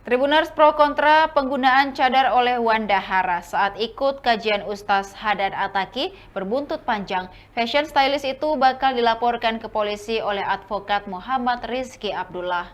Tribuners pro kontra penggunaan cadar oleh Wanda Hara saat ikut kajian Ustaz Haddad Ataki berbuntut panjang. Fashion stylist itu bakal dilaporkan ke polisi oleh advokat Muhammad Rizky Abdullah.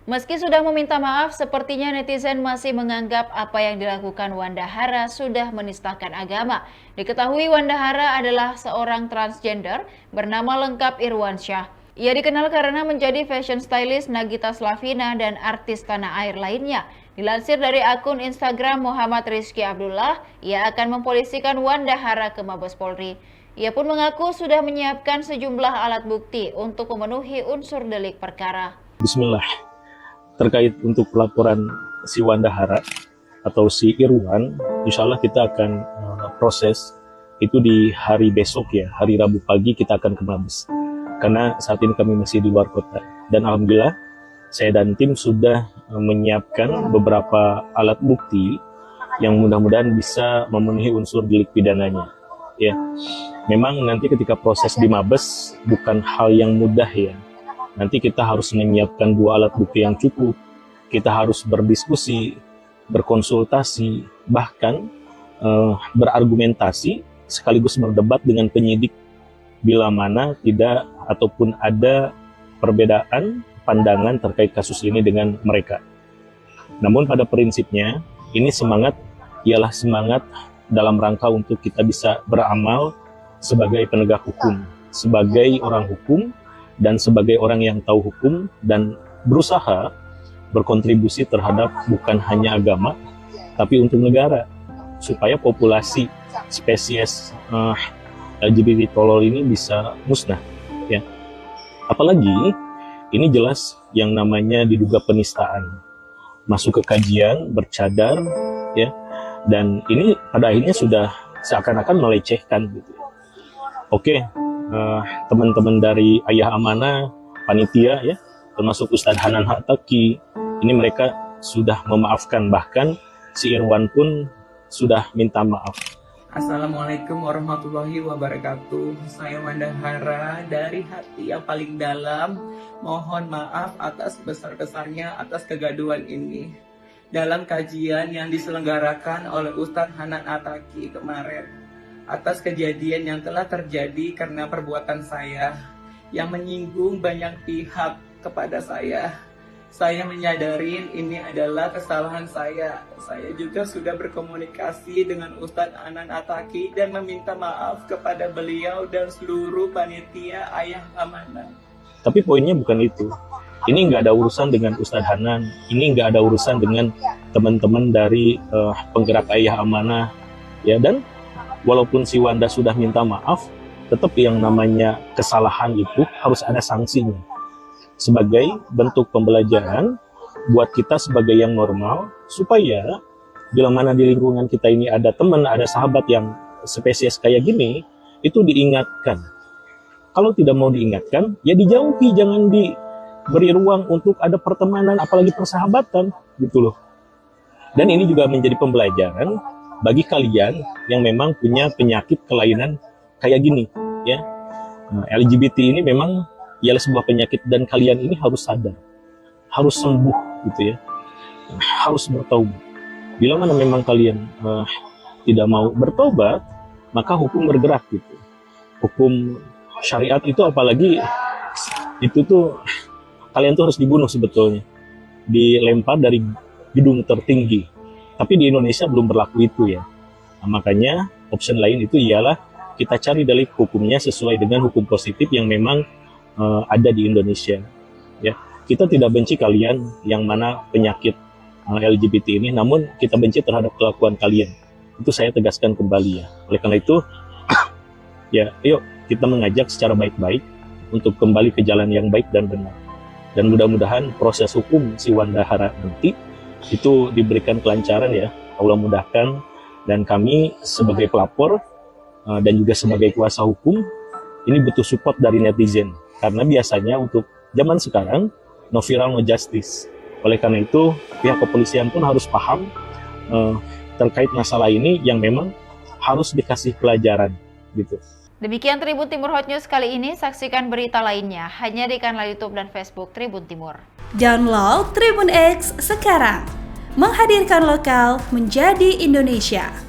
Meski sudah meminta maaf, sepertinya netizen masih menganggap apa yang dilakukan Wanda Hara sudah menistakan agama. Diketahui Wanda Hara adalah seorang transgender bernama lengkap Irwansyah. Ia dikenal karena menjadi fashion stylist Nagita Slavina dan artis tanah air lainnya. Dilansir dari akun Instagram Muhammad Rizky Abdullah, ia akan mempolisikan Wanda Hara ke Mabes Polri. Ia pun mengaku sudah menyiapkan sejumlah alat bukti untuk memenuhi unsur delik perkara. Bismillah, terkait untuk pelaporan si Wanda Hara atau si Irwan, insya Allah kita akan proses itu di hari besok ya, hari Rabu pagi kita akan ke Mabes. Karena saat ini kami masih di luar kota. Dan alhamdulillah, saya dan tim sudah menyiapkan beberapa alat bukti yang mudah-mudahan bisa memenuhi unsur delik pidananya. Ya, memang nanti ketika proses di Mabes bukan hal yang mudah ya. Nanti kita harus menyiapkan 2 alat bukti yang cukup. Kita harus berdiskusi, berkonsultasi, bahkan berargumentasi sekaligus berdebat dengan penyidik bila mana tidak ataupun ada perbedaan pandangan terkait kasus ini dengan mereka. Namun pada prinsipnya ini semangat ialah semangat dalam rangka untuk kita bisa beramal sebagai penegak hukum, sebagai orang hukum dan sebagai orang yang tahu hukum dan berusaha berkontribusi terhadap bukan hanya agama tapi untuk negara supaya populasi spesies LGBT tolol ini bisa musnah ya. Apalagi ini jelas yang namanya diduga penistaan, masuk ke kajian bercadar ya, dan ini pada akhirnya sudah seakan-akan melecehkan gitu. Oke, teman-teman dari Ayah Amanah, panitia ya, termasuk Ustadz Hanan Ataki, ini mereka sudah memaafkan, bahkan si Irwan pun sudah minta maaf. Assalamualaikum warahmatullahi wabarakatuh. Saya Wanda Hara dari hati yang paling dalam. Mohon maaf atas besar-besarnya atas kegaduhan ini. Dalam kajian yang diselenggarakan oleh Ustadz Hanan Ataki kemarin, atas kejadian yang telah terjadi karena perbuatan saya yang menyinggung banyak pihak kepada saya menyadari ini adalah kesalahan saya. Saya juga sudah berkomunikasi dengan Ustadz Hanan Ataki dan meminta maaf kepada beliau dan seluruh panitia Ayah Amanah. Tapi poinnya bukan itu. Ini nggak ada urusan dengan Ustadz Hanan. Ini nggak ada urusan dengan teman-teman dari penggerak Ayah Amanah. Ya, dan walaupun si Wanda sudah minta maaf, tetap yang namanya kesalahan itu harus ada sanksinya. Sebagai bentuk pembelajaran buat kita sebagai yang normal, supaya bila mana di lingkungan kita ini ada teman, ada sahabat yang spesies kayak gini, itu diingatkan. Kalau tidak mau diingatkan, ya dijauhi, jangan diberi ruang untuk ada pertemanan, apalagi persahabatan, gitu loh. Dan ini juga menjadi pembelajaran bagi kalian yang memang punya penyakit kelainan kayak gini, ya. LGBT ini memang ialah sebuah penyakit dan kalian ini harus sadar, harus sembuh gitu ya, harus bertaubat. Bila mana memang kalian tidak mau bertobat, maka hukum bergerak gitu. Hukum syariat itu apalagi itu tuh kalian tuh harus dibunuh sebetulnya, dilempar dari gedung tertinggi. Tapi di Indonesia belum berlaku itu ya. Nah, makanya option lain itu ialah kita cari delik hukumnya sesuai dengan hukum positif yang memang ada di Indonesia ya. Kita tidak benci kalian yang mana penyakit LGBT ini, namun kita benci terhadap kelakuan kalian. Itu saya tegaskan kembali ya. Oleh karena itu ya, yuk kita mengajak secara baik-baik untuk kembali ke jalan yang baik dan benar. Dan mudah-mudahan proses hukum si Wanda Hara nanti itu diberikan kelancaran ya. Allah mudahkan, dan kami sebagai pelapor dan juga sebagai kuasa hukum ini butuh support dari netizen. Karena biasanya untuk zaman sekarang, no viral, no justice. Oleh karena itu, pihak kepolisian pun harus paham terkait masalah ini yang memang harus dikasih pelajaran gitu. Demikian Tribun Timur Hot News kali ini. Saksikan berita lainnya hanya di kanal YouTube dan Facebook Tribun Timur. Download Tribun X sekarang. Menghadirkan lokal menjadi Indonesia.